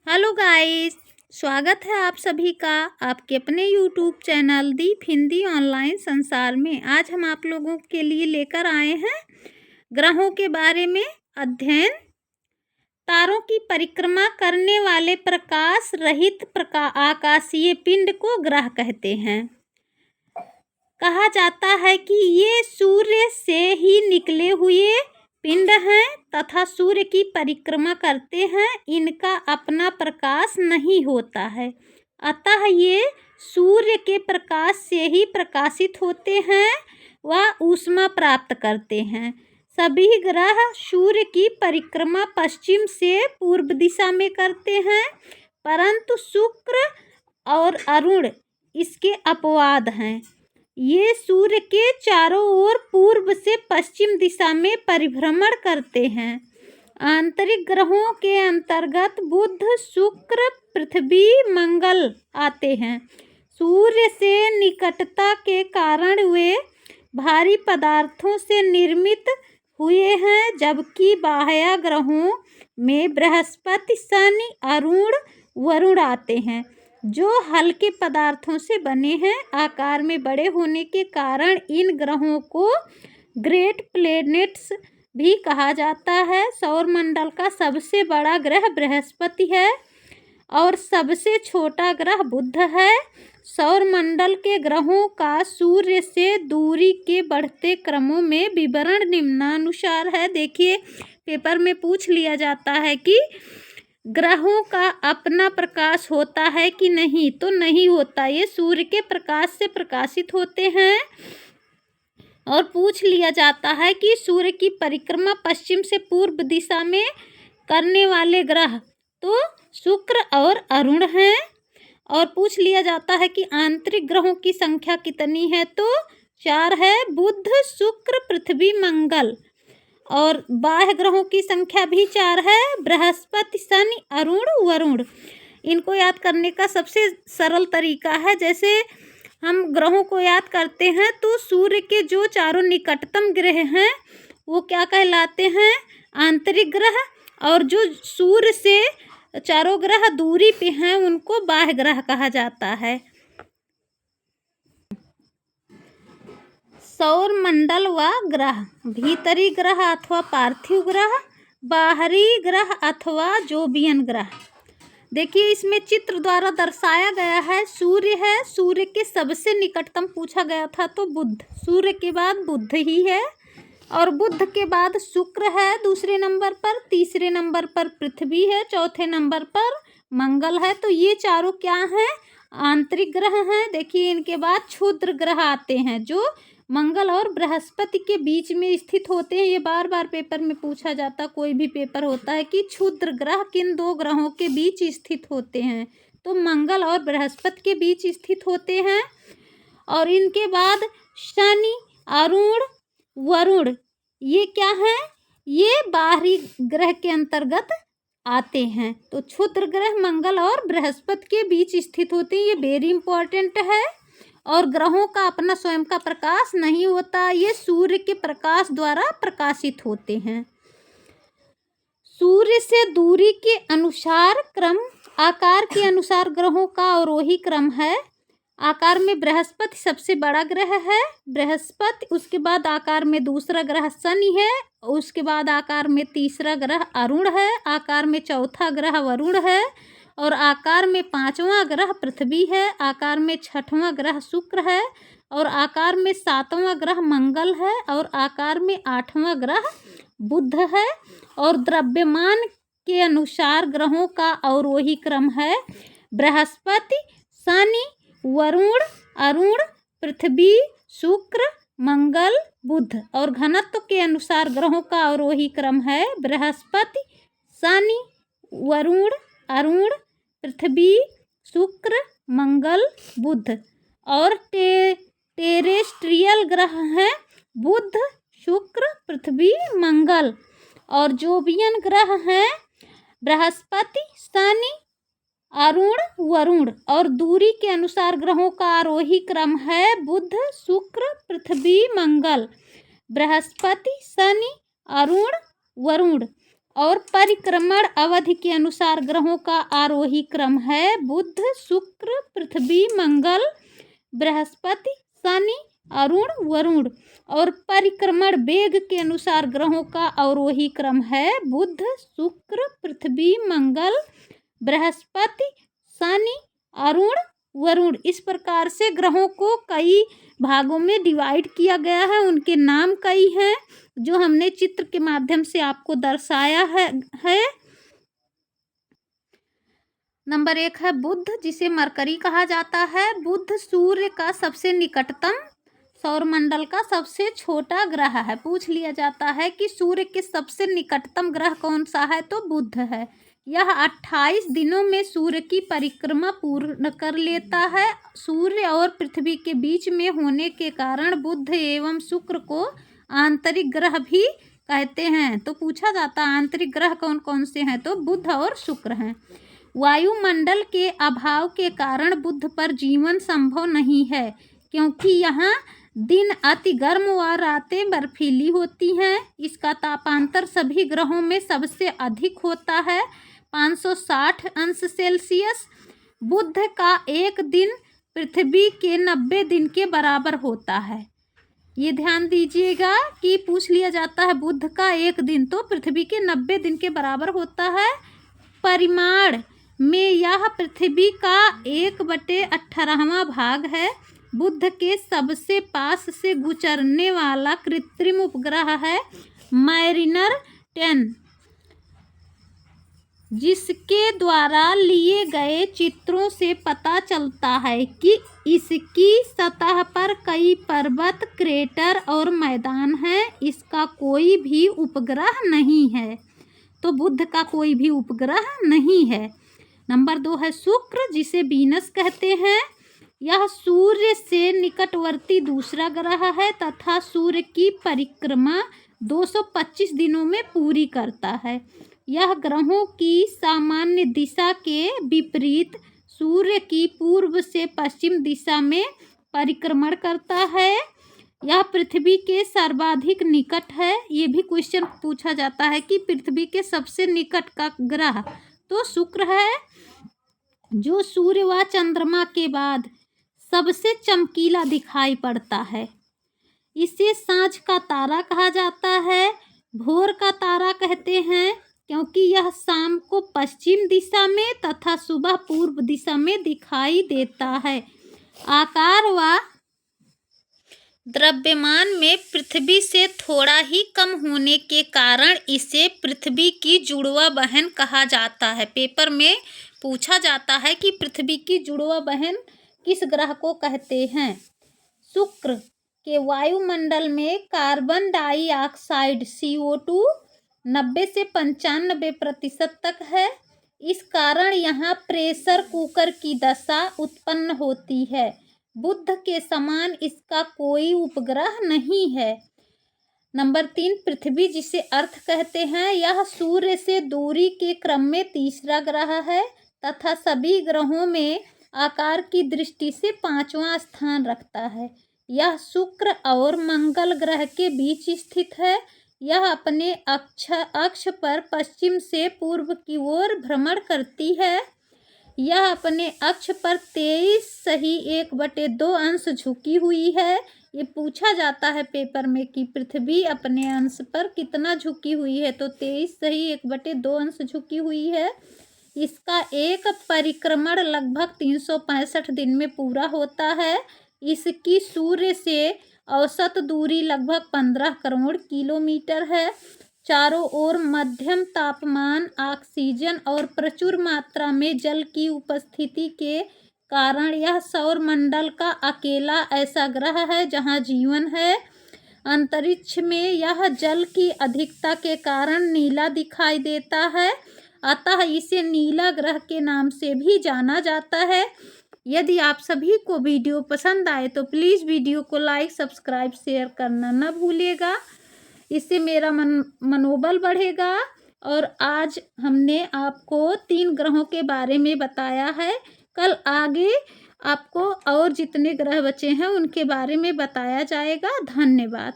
Hello guys, स्वागत है आप सभी का आपके अपने यूट्यूब चैनल दीप हिंदी ऑनलाइन संसार में। आज हम आप लोगों के लिए लेकर आए हैं ग्रहों के बारे में अध्ययन। तारों की परिक्रमा करने वाले प्रकाश रहित आकाशीय पिंड को ग्रह कहते हैं। कहा जाता है कि ये सूर्य से ही निकले हुए पिंड हैं तथा सूर्य की परिक्रमा करते हैं। इनका अपना प्रकाश नहीं होता है, अतः ये सूर्य के प्रकाश से ही प्रकाशित होते हैं व ऊष्मा प्राप्त करते हैं। सभी ग्रह सूर्य की परिक्रमा पश्चिम से पूर्व दिशा में करते हैं, परंतु शुक्र और अरुण इसके अपवाद हैं। ये सूर्य के चारों ओर पूर्व से पश्चिम दिशा में परिभ्रमण करते हैं। आंतरिक ग्रहों के अंतर्गत बुध, शुक्र, पृथ्वी, मंगल आते हैं। सूर्य से निकटता के कारण वे भारी पदार्थों से निर्मित हुए हैं, जबकि बाह्य ग्रहों में बृहस्पति, शनि, अरुण, वरुण आते हैं, जो हल्के पदार्थों से बने हैं। आकार में बड़े होने के कारण इन ग्रहों को ग्रेट प्लैनेट्स भी कहा जाता है। सौरमंडल का सबसे बड़ा ग्रह बृहस्पति है और सबसे छोटा ग्रह बुध है। सौरमंडल के ग्रहों का सूर्य से दूरी के बढ़ते क्रमों में विवरण निम्नानुसार है। देखिए, पेपर में पूछ लिया जाता है कि ग्रहों का अपना प्रकाश होता है कि नहीं, तो नहीं होता, ये सूर्य के प्रकाश से प्रकाशित होते हैं। और पूछ लिया जाता है कि सूर्य की परिक्रमा पश्चिम से पूर्व दिशा में करने वाले ग्रह तो शुक्र और अरुण हैं। और पूछ लिया जाता है कि आंतरिक ग्रहों की संख्या कितनी है, तो 4 है, बुध, शुक्र, पृथ्वी, मंगल। और बाह्य ग्रहों की संख्या भी 4 है, बृहस्पति, शनि, अरुण, वरुण। इनको याद करने का सबसे सरल तरीका है, जैसे हम ग्रहों को याद करते हैं तो सूर्य के जो चारों निकटतम ग्रह हैं वो क्या कहलाते हैं, आंतरिक ग्रह, और जो सूर्य से चारों ग्रह दूरी पे हैं उनको बाह्य ग्रह कहा जाता है। सौर मंडल व ग्रह, भीतरी ग्रह अथवा पार्थिव ग्रह, बाहरी ग्रह अथवा जोबियन ग्रह। देखिए, इसमें चित्र द्वारा दर्शाया गया है। सूर्य है, सूर्य के सबसे निकटतम पूछा गया था तो बुध, सूर्य के बाद बुध ही है, और बुध के बाद शुक्र है दूसरे नंबर पर, तीसरे नंबर पर पृथ्वी है, चौथे नंबर पर मंगल है। तो ये चारों क्या हैं, आंतरिक ग्रह हैं। देखिए, इनके बाद क्षुद्र ग्रह आते हैं जो मंगल और बृहस्पति के बीच में स्थित होते हैं। ये बार बार पेपर में पूछा जाता, कोई भी पेपर होता है, कि क्षुद्र ग्रह किन दो ग्रहों के बीच स्थित होते हैं, तो मंगल और बृहस्पति के बीच स्थित होते हैं। और इनके बाद शनि, अरुण, वरुण, ये क्या है, ये बाहरी ग्रह के अंतर्गत आते हैं। तो क्षुद्र ग्रह मंगल और बृहस्पति के बीच स्थित होते हैं, ये वेरी इंपॉर्टेंट है। और ग्रहों का अपना स्वयं का प्रकाश नहीं होता, ये सूर्य के प्रकाश द्वारा प्रकाशित होते हैं। सूर्य से दूरी के अनुसार क्रम, आकार के अनुसार ग्रहों का अवरोही क्रम है। आकार में बृहस्पति सबसे बड़ा ग्रह है, बृहस्पति, उसके बाद आकार में दूसरा ग्रह शनि है, उसके बाद आकार में तीसरा ग्रह अरुण है, आकार में चौथा ग्रह वरुण है, और आकार में 5वां ग्रह पृथ्वी है, आकार में 6वां ग्रह शुक्र है, और आकार में 7वां ग्रह मंगल है, और आकार में 8वां ग्रह बुध है। और द्रव्यमान के अनुसार ग्रहों का अवरोही क्रम है, बृहस्पति, शनि, वरुण, अरुण, पृथ्वी, शुक्र, मंगल, बुध। और घनत्व के अनुसार ग्रहों का अवरोही क्रम है, बृहस्पति, शनि, वरुण, अरुण, पृथ्वी, शुक्र, मंगल, बुध। और टेरेस्ट्रियल ग्रह हैं बुध, शुक्र, पृथ्वी, मंगल। और जोबियन ग्रह हैं बृहस्पति, शनि, अरुण, वरुण। और दूरी के अनुसार ग्रहों का आरोही क्रम है बुध, शुक्र, पृथ्वी, मंगल, बृहस्पति, शनि, अरुण, वरुण। और परिक्रमण अवधि के अनुसार ग्रहों का आरोही क्रम है बुध, शुक्र, पृथ्वी, मंगल, बृहस्पति, शनि, अरुण, वरुण। और परिक्रमण वेग के अनुसार ग्रहों का अवरोही क्रम है बुध, शुक्र, पृथ्वी, मंगल, बृहस्पति, शनि, अरुण, वरुण। इस प्रकार से ग्रहों को कई भागों में डिवाइड किया गया है। उनके नाम कई हैं जो हमने चित्र के माध्यम से आपको दर्शाया है। नंबर 1 है बुध, जिसे मरकरी कहा जाता है। बुध सूर्य का सबसे निकटतम, सौरमंडल का सबसे छोटा ग्रह है। पूछ लिया जाता है कि सूर्य के सबसे निकटतम ग्रह कौन सा है, तो बुध है। यह 28 दिनों में सूर्य की परिक्रमा पूर्ण कर लेता है। सूर्य और पृथ्वी के बीच में होने के कारण बुध एवं शुक्र को आंतरिक ग्रह भी कहते हैं। तो पूछा जाता है आंतरिक ग्रह कौन कौन से हैं, तो बुध और शुक्र हैं। वायुमंडल के अभाव के कारण बुध पर जीवन संभव नहीं है, क्योंकि यहाँ दिन अति गर्म व रातें बर्फीली होती हैं। इसका तापांतर सभी ग्रहों में सबसे अधिक होता है, 560 अंश सेल्सियस। बुध का एक दिन पृथ्वी के 90 दिन के बराबर होता है। ये ध्यान दीजिएगा कि पूछ लिया जाता है बुध का एक दिन तो पृथ्वी के 90 दिन के बराबर होता है। परिमाण में यह पृथ्वी का 1/18वां भाग है। बुध के सबसे पास से गुजरने वाला कृत्रिम उपग्रह है मैरिनर 10, जिसके द्वारा लिए गए चित्रों से पता चलता है कि इसकी सतह पर कई पर्वत, क्रेटर और मैदान हैं। इसका कोई भी उपग्रह नहीं है, तो बुध का कोई भी उपग्रह नहीं है। नंबर 2 है शुक्र, जिसे वीनस कहते हैं। यह सूर्य से निकटवर्ती दूसरा ग्रह है तथा सूर्य की परिक्रमा 225 दिनों में पूरी करता है। यह ग्रहों की सामान्य दिशा के विपरीत सूर्य की पूर्व से पश्चिम दिशा में परिक्रमण करता है। यह पृथ्वी के सर्वाधिक निकट है। ये भी क्वेश्चन पूछा जाता है कि पृथ्वी के सबसे निकट का ग्रह तो शुक्र है, जो सूर्य व चंद्रमा के बाद सबसे चमकीला दिखाई पड़ता है। इसे सांझ का तारा कहा जाता है, भोर का तारा कहते हैं, क्योंकि यह शाम को पश्चिम दिशा में तथा सुबह पूर्व दिशा में दिखाई देता है। आकार व द्रव्यमान में पृथ्वी से थोड़ा ही कम होने के कारण इसे पृथ्वी की जुड़वा बहन कहा जाता है। पेपर में पूछा जाता है कि पृथ्वी की जुड़वा बहन किस ग्रह को कहते हैं। शुक्र के वायुमंडल में कार्बन डाइऑक्साइड CO2 90 से 95% तक है। इस कारण यहाँ प्रेशर कुकर की दशा उत्पन्न होती है। बुध के समान इसका कोई उपग्रह नहीं है। नंबर 3 पृथ्वी, जिसे अर्थ कहते हैं। यह सूर्य से दूरी के क्रम में तीसरा ग्रह है तथा सभी ग्रहों में आकार की दृष्टि से 5वां स्थान रखता है। यह शुक्र और मंगल ग्रह के बीच स्थित है। यह अपने अक्ष पर पश्चिम से पूर्व की ओर भ्रमण करती है। यह अपने अक्ष पर 23.1/2 अंश झुकी हुई है। ये पूछा जाता है पेपर में कि पृथ्वी अपने अंश पर कितना झुकी हुई है, तो 23.1/2 अंश झुकी हुई है। इसका एक परिक्रमण लगभग 365 दिन में पूरा होता है। इसकी सूर्य से औसत दूरी लगभग 15 करोड़ किलोमीटर है। चारों ओर मध्यम तापमान, ऑक्सीजन और प्रचुर मात्रा में जल की उपस्थिति के कारण यह सौरमंडल का अकेला ऐसा ग्रह है जहां जीवन है। अंतरिक्ष में यह जल की अधिकता के कारण नीला दिखाई देता है, अतः इसे नीला ग्रह के नाम से भी जाना जाता है। यदि आप सभी को वीडियो पसंद आए तो प्लीज़ वीडियो को लाइक, सब्सक्राइब, शेयर करना न भूलिएगा। इससे मेरा मनोबल बढ़ेगा। और आज हमने आपको 3 ग्रहों के बारे में बताया है। कल आगे आपको और जितने ग्रह बचे हैं उनके बारे में बताया जाएगा। धन्यवाद।